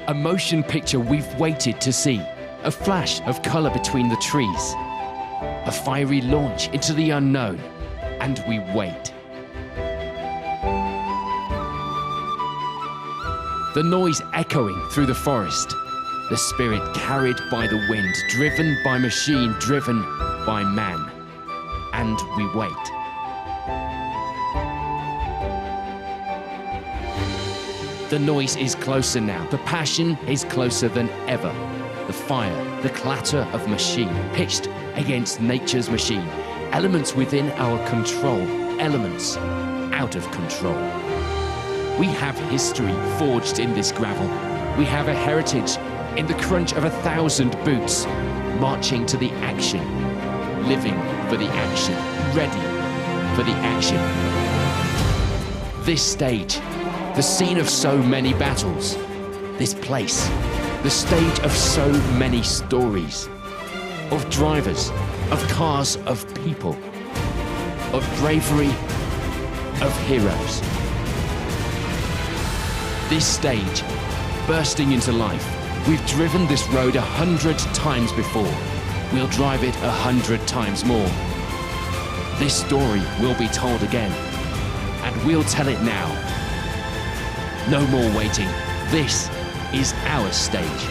A motion picture we've waited to see. A flash of color between the trees. A fiery launch into the unknown. And we wait. The noise echoing through the forest. The spirit carried by the wind, driven by machine, driven by man. And we wait. The noise is closer now. The passion is closer than ever. The fire, the clatter of machine, pitched against nature's machine. Elements within our control, elements out of control. We have history forged in this gravel. We have a heritage in the crunch of 1,000 boots, marching to the action, living for the action, ready for the action. This stage, the scene of so many battles. This place, the stage of so many stories. Of drivers, of cars, of people. Of bravery, of heroes. This stage, bursting into life. We've driven this road 100 times before. We'll drive it 100 times more. This story will be told again. And we'll tell it now. No more waiting. This is our stage.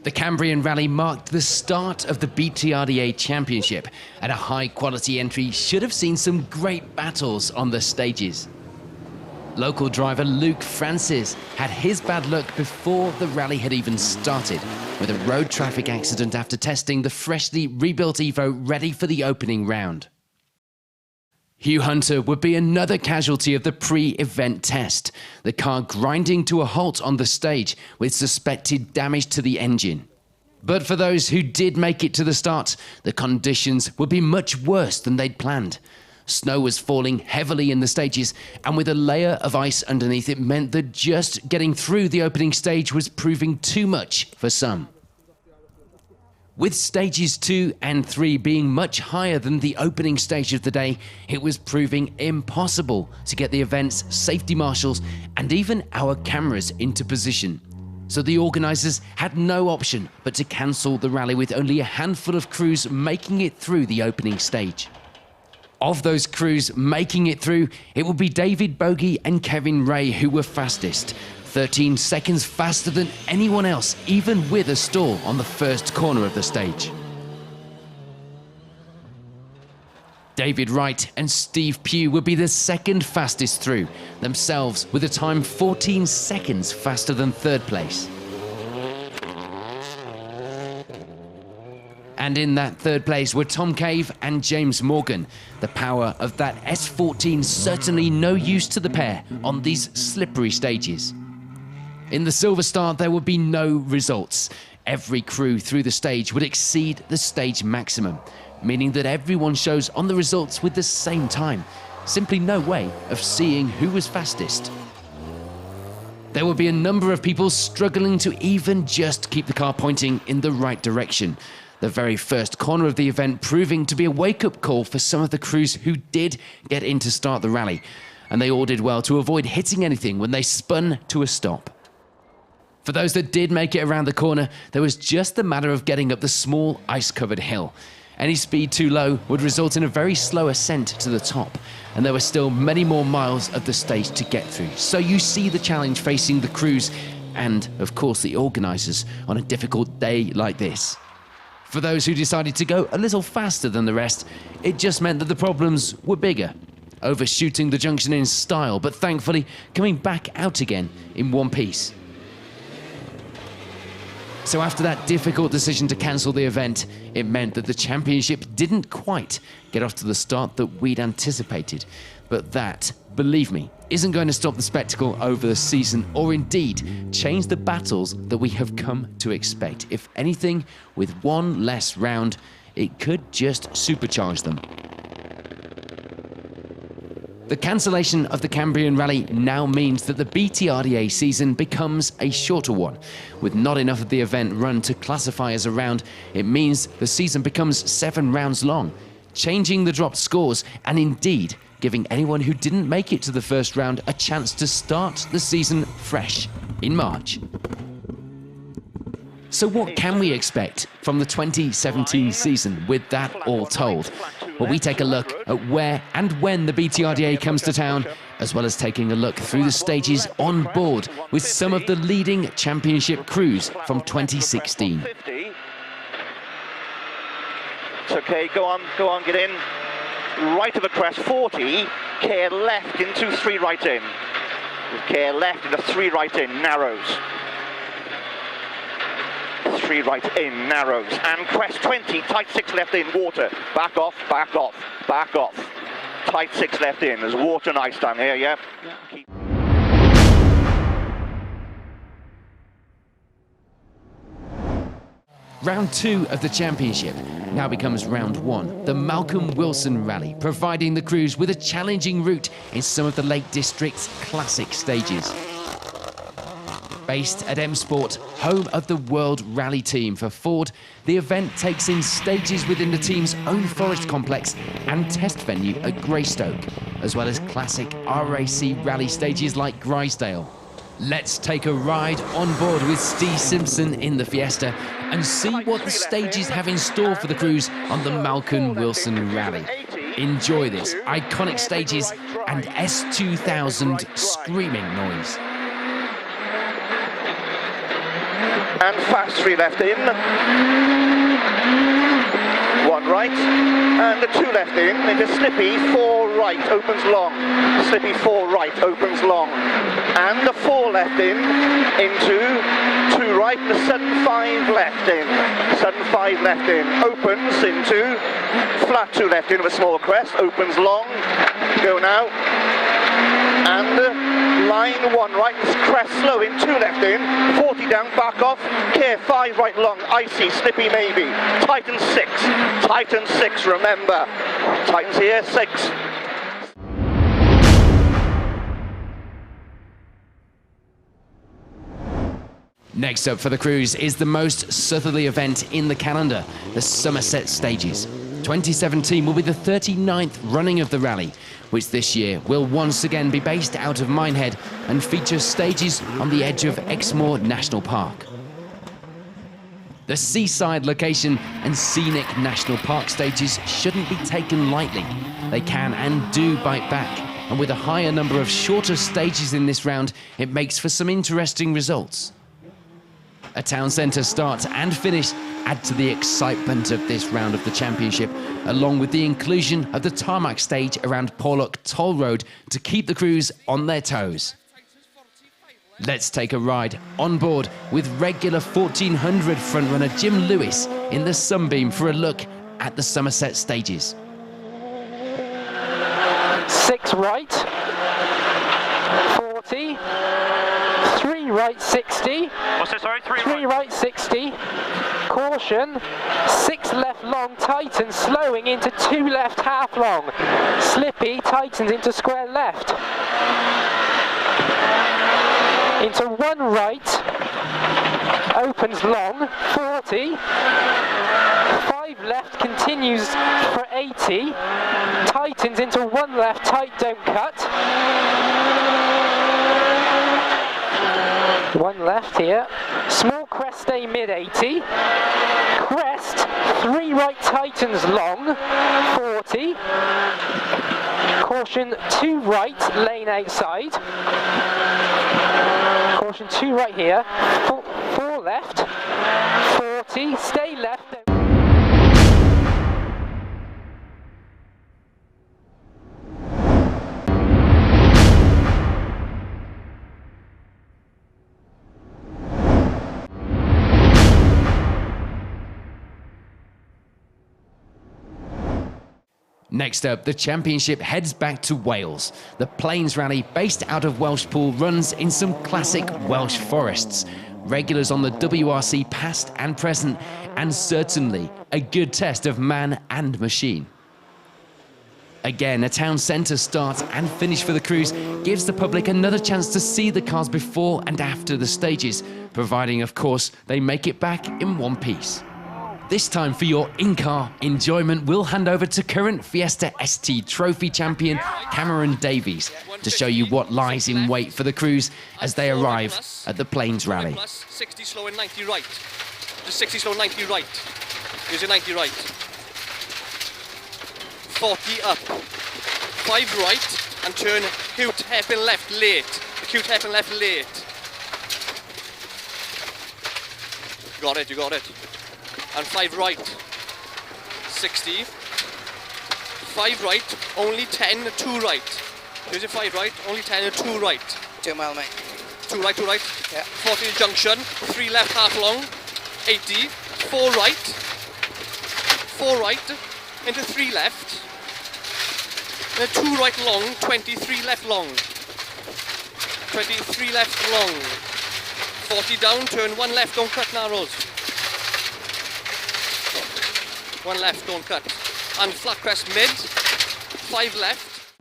The Cambrian Rally marked the start of the BTRDA Championship, and a high-quality entry should have seen some great battles on the stages. Local driver Luke Francis had his bad luck before the rally had even started, with a road traffic accident after testing the freshly rebuilt Evo ready for the opening round. Hugh Hunter would be another casualty of the pre-event test, the car grinding to a halt on the stage with suspected damage to the engine. But for those who did make it to the start, the conditions would be much worse than they'd planned. Snow was falling heavily in the stages, and with a layer of ice underneath, it meant that just getting through the opening stage was proving too much for some. With stages 2 and 3 being much higher than the opening stage of the day, it was proving impossible to get the event's safety marshals and even our cameras into position. So the organisers had no option but to cancel the rally, with only a handful of crews making it through the opening stage. Of those crews making it through, it would be David Bogie and Kevin Ray who were fastest, 13 seconds faster than anyone else, even with a stall on the first corner of the stage. David Wright and Steve Pugh would be the second fastest through, themselves with a time 14 seconds faster than third place. And in that third place were Tom Cave and James Morgan. The power of that S14 certainly no use to the pair on these slippery stages. In the Silver Star, there would be no results. Every crew through the stage would exceed the stage maximum, meaning that everyone shows on the results with the same time. Simply no way of seeing who was fastest. There would be a number of people struggling to even just keep the car pointing in the right direction. The very first corner of the event proving to be a wake-up call for some of the crews who did get in to start the rally, and they all did well to avoid hitting anything when they spun to a stop. For those that did make it around the corner, there was just the matter of getting up the small ice-covered hill. Any speed too low would result in a very slow ascent to the top, and there were still many more miles of the stage to get through. So you see the challenge facing the crews and, of course, the organisers on a difficult day like this. For those who decided to go a little faster than the rest, it just meant that the problems were bigger. Overshooting the junction in style, but thankfully coming back out again in one piece. So after that difficult decision to cancel the event, it meant that the championship didn't quite get off to the start that we'd anticipated. But that, believe me, isn't going to stop the spectacle over the season or indeed change the battles that we have come to expect. If anything, with one less round, it could just supercharge them. The cancellation of the Cambrian Rally now means that the BTRDA season becomes a shorter one. With not enough of the event run to classify as a round, it means the season becomes 7 rounds long, changing the dropped scores and indeed giving anyone who didn't make it to the first round a chance to start the season fresh in March. So what can we expect from the 2017 season with that all told? Well, we take a look at where and when the BTRDA comes to town, as well as taking a look through the stages on board with some of the leading championship crews from 2016. It's okay, go on, get in. Right of the crest, 40, care left into 3 right in. Care left into 3 right in, narrows. 3 right in, narrows, and crest 20, tight 6 left in, water, back off, back off, back off, tight 6 left in, there's water and ice down here, yeah? Round 2 of the championship now becomes round 1, the Malcolm Wilson Rally, providing the crews with a challenging route in some of the Lake District's classic stages. Based at M Sport, home of the World Rally Team for Ford, the event takes in stages within the team's own forest complex and test venue at Greystoke, as well as classic RAC rally stages like Grisdale. Let's take a ride on board with Steve Simpson in the Fiesta and see what the stages have in store for the crews on the Malcolm Wilson Rally. Enjoy this iconic stages and S2000 screaming noise. And fast 3 left in, 1 right, and the 2 left in, into slippy 4 right, opens long, slippy 4 right, opens long, and the 4 left in, into 2 right, and the 7-5 left in, 7-5 left in, opens into flat 2 left in with a small crest, opens long, go now, and line 1 right, crest slow in 2 left in, 40 down, back off, care 5 right long, icy, slippy maybe, tighten 6, remember, tightens here, 6. Next up for the crews is the most southerly event in the calendar, the Somerset Stages. 2017 will be the 39th running of the rally, which this year will once again be based out of Minehead and feature stages on the edge of Exmoor National Park. The seaside location and scenic National Park stages shouldn't be taken lightly. They can and do bite back, and with a higher number of shorter stages in this round, it makes for some interesting results. A town centre start and finish add to the excitement of this round of the championship, along with the inclusion of the tarmac stage around Porlock Toll Road to keep the crews on their toes. Let's take a ride on board with regular 1400 frontrunner Jim Lewis in the Sunbeam for a look at the Somerset stages. 6 right, 40, 3 right 60, What's this, sorry? 3 right 60, caution, 6 left long tightens, slowing into 2 left half long, slippy tightens into square left, into 1 right, opens long, 40, 5 left continues for 80, tightens into 1 left, tight don't cut, 1 left here, small crest stay mid 80, crest, 3 right tightens long, 40, caution 2 right, lane outside, caution 2 right here, 4 left, 40, stay left. Next up, the championship heads back to Wales. The Plains Rally, based out of Welshpool, runs in some classic Welsh forests. Regulars on the WRC past and present, and certainly a good test of man and machine. Again, a town centre start and finish for the crews gives the public another chance to see the cars before and after the stages, providing, of course, they make it back in one piece. This time for your in-car enjoyment, we'll hand over to current Fiesta ST Trophy champion Cameron Davies to show you what lies in wait for the crews as they arrive at the Plains Rally. 60 slow and 90 right. Just 60 slow, 90 right. Here's your 90 right. 40 up. 5 right and turn acute hairpin left late. Acute hairpin left late. Got it, you got it. And 5 right, 60, 5 right, only 10, 2 right. Here's your 5 right, only 10 and 2 right. 2 mile, mate. 2 right, 2 right. Yeah. 40 junction, 3 left half long, 80, 4 right, 4 right, into 3 left, and a 2 right long, 23 left long. 23 left long. 40 down, turn 1 left, don't cut narrows. 1 left, don't cut. And flat crest mid, 5 left.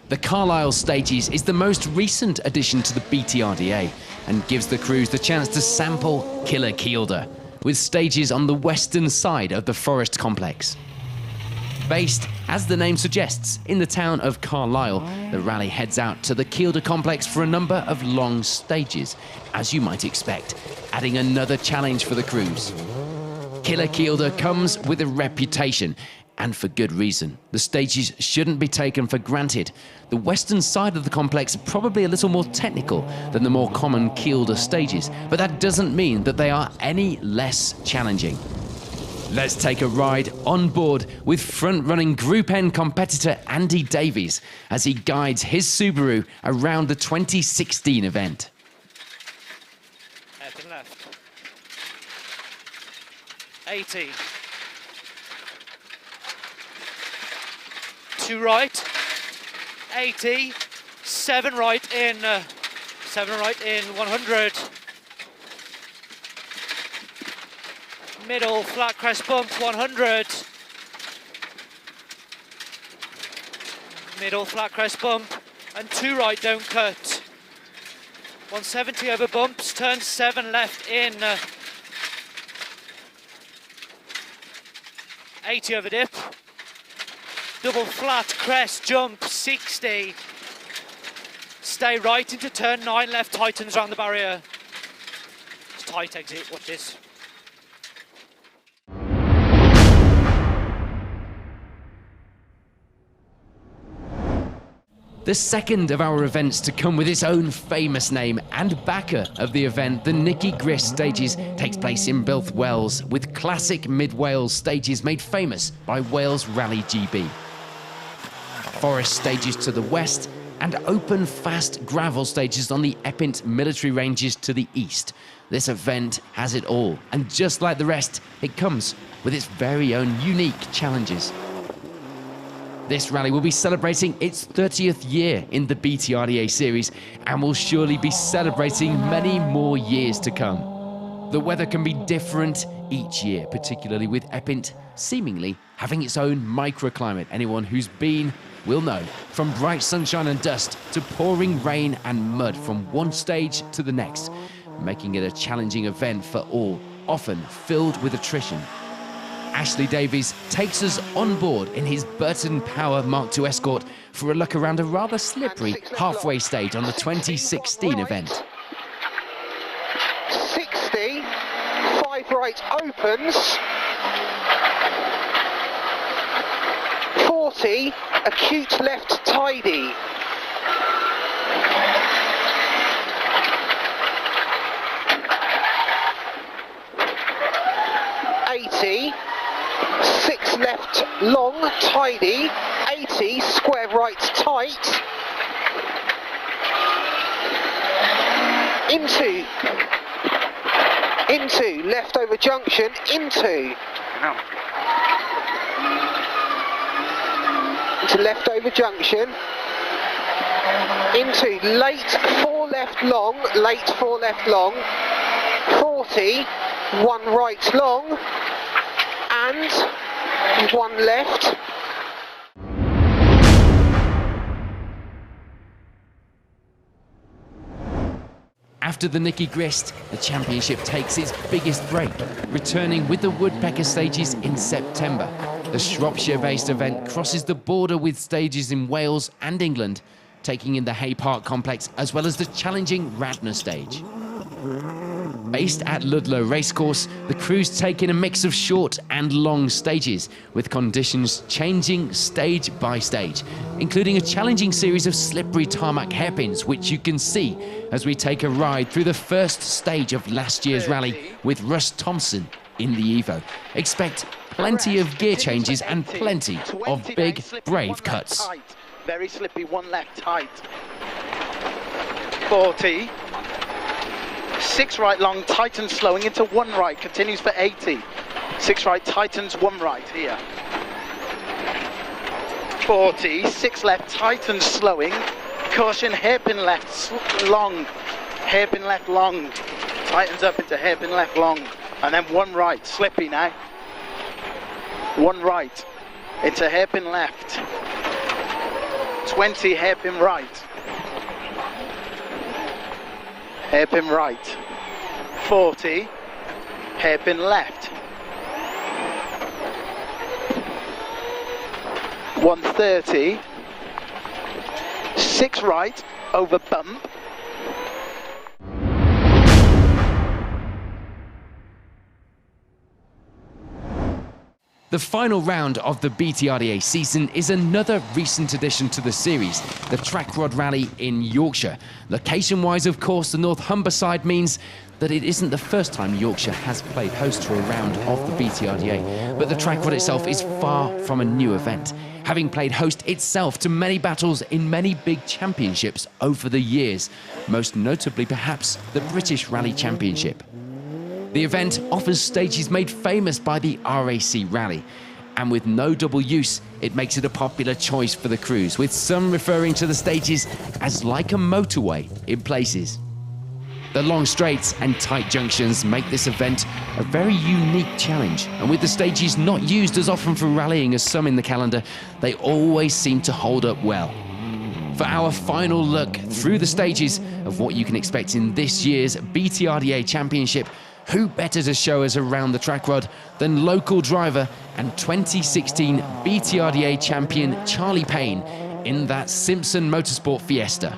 The Carlisle Stages is the most recent addition to the BTRDA and gives the crews the chance to sample Killer Kielder, with stages on the western side of the forest complex. Based, as the name suggests, in the town of Carlisle, the rally heads out to the Kielder complex for a number of long stages, as you might expect, adding another challenge for the crews. Killer Kielder comes with a reputation, and for good reason. The stages shouldn't be taken for granted. The western side of the complex are probably a little more technical than the more common Kielder stages, but that doesn't mean that they are any less challenging. Let's take a ride on board with front-running Group N competitor Andy Davies as he guides his Subaru around the 2016 event. Hairpin left. 80. 2 right. 80. 7 right in 100. Middle flat crest bump 100. Middle flat crest bump and 2 right don't cut. 170 over bumps, turn 7 left in. 80 over dip. Double flat crest jump 60. Stay right into turn 9 left, tightens around the barrier. It's tight exit, watch this. The second of our events to come with its own famous name and backer of the event, the Nicky Grist Stages, takes place in Builth, Wales, with classic mid-Wales stages made famous by Wales Rally GB. forest stages to the west, and open, fast gravel stages on the Epint military ranges to the east. This event has it all, and just like the rest, it comes with its very own unique challenges. This rally will be celebrating its 30th year in the BTRDA series and will surely be celebrating many more years to come. The weather can be different each year, particularly with Epint seemingly having its own microclimate. Anyone who's been will know, from bright sunshine and dust to pouring rain and mud from one stage to the next, making it a challenging event for all, often filled with attrition. Ashley Davies takes us on board in his Burton Power Mark II Escort for a look around a rather slippery halfway stage on the 2016 event. 60, 5 right opens. 40, acute left tidy. 80, 6 left long, tidy. 80, square right tight. Into left over junction, into left over junction, into late 4 left long, late 4 left long, 40, 1 right long, and 1 left. After the Nicky Grist, the championship takes its biggest break, returning with the Woodpecker stages in September. The Shropshire-based event crosses the border with stages in Wales and England, taking in the Hay Park complex as well as the challenging Radnor stage. Based at Ludlow Racecourse, the crews take in a mix of short and long stages, with conditions changing stage by stage, including a challenging series of slippery tarmac hairpins, which you can see as we take a ride through the first stage of last year's rally with Russ Thompson in the Evo. Expect plenty of gear changes and plenty of big, brave cuts. Very slippy, 1 left tight. 40. 6 right long, tightens slowing into 1 right, continues for 80. 6 right, tightens 1 right here. 40, 6 left, tightens slowing. Caution, hairpin left, long. Hairpin left long. Tightens up into hairpin left long. And then 1 right, slippy now. 1 right, into hairpin left. 20, hairpin right. Hairpin right. 40, hairpin left. 130, 6 right, over bump. The final round of the BTRDA season is another recent addition to the series, the Track Rod Rally in Yorkshire. Location-wise, of course, the North Humberside means that it isn't the first time Yorkshire has played host to a round of the BTRDA, but the Track Rod itself is far from a new event, having played host itself to many battles in many big championships over the years, most notably perhaps the British Rally Championship. The event offers stages made famous by the RAC Rally, and with no double use, it makes it a popular choice for the crews, with some referring to the stages as like a motorway in places. The long straights and tight junctions make this event a very unique challenge, and with the stages not used as often for rallying as some in the calendar, they always seem to hold up well. For our final look through the stages of what you can expect in this year's BTRDA Championship, who better to show us around the track rod than local driver and 2016 BTRDA champion Charlie Payne in that Simpson Motorsport Fiesta.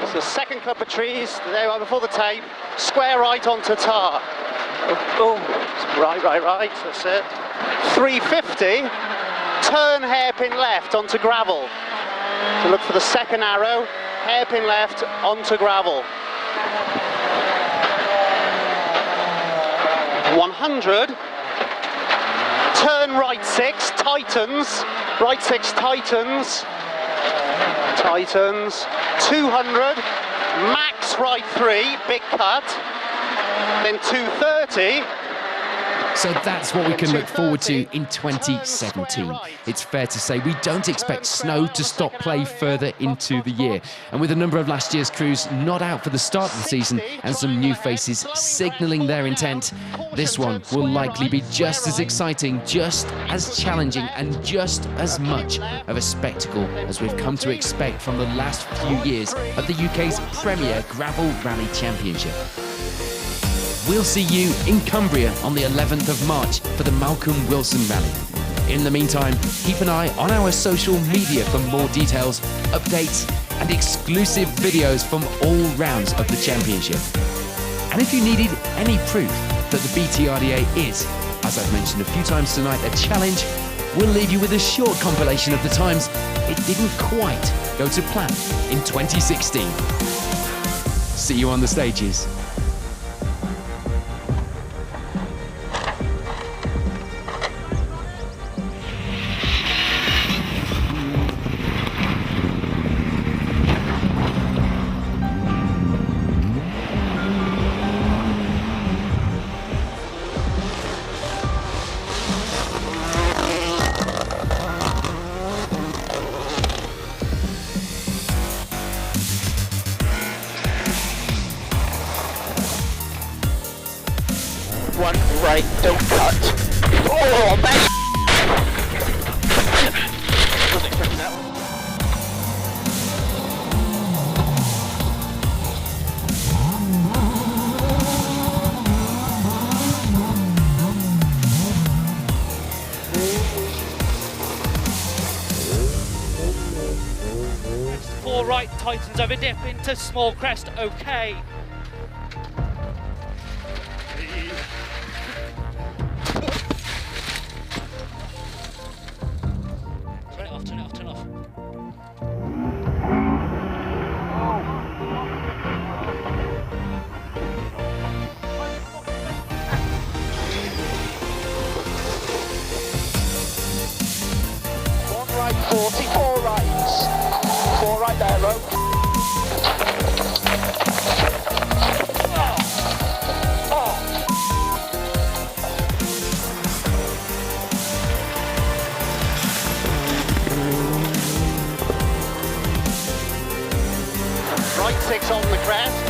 It's the second clump of trees, there are before the tape, square right onto tar. Right, that's it. 350, turn hairpin left onto gravel. So look for the second arrow, hairpin left onto gravel. 100, turn right 6, tightens, right 6 tightens, 200, max right 3, big cut, then 230. So that's what we can look forward to in 2017. It's fair to say we don't expect snow to stop play further into the year. And with a number of last year's crews not out for the start of the season and some new faces signalling their intent, this one will likely be just as exciting, just as challenging and just as much of a spectacle as we've come to expect from the last few years of the UK's premier gravel rally championship. We'll see you in Cumbria on the 11th of March for the Malcolm Wilson Rally. In the meantime, keep an eye on our social media for more details, updates and exclusive videos from all rounds of the championship. And if you needed any proof that the BTRDA is, as I've mentioned a few times tonight, a challenge, we'll leave you with a short compilation of the times it didn't quite go to plan in 2016. See you on the stages. One right, don't cut. Oh, man! Wasn't expecting that one. Four right, tightens over dip into small crest, okay. Turn it off. One right 40, four rights. Four right there, low. Right 6 on the crest.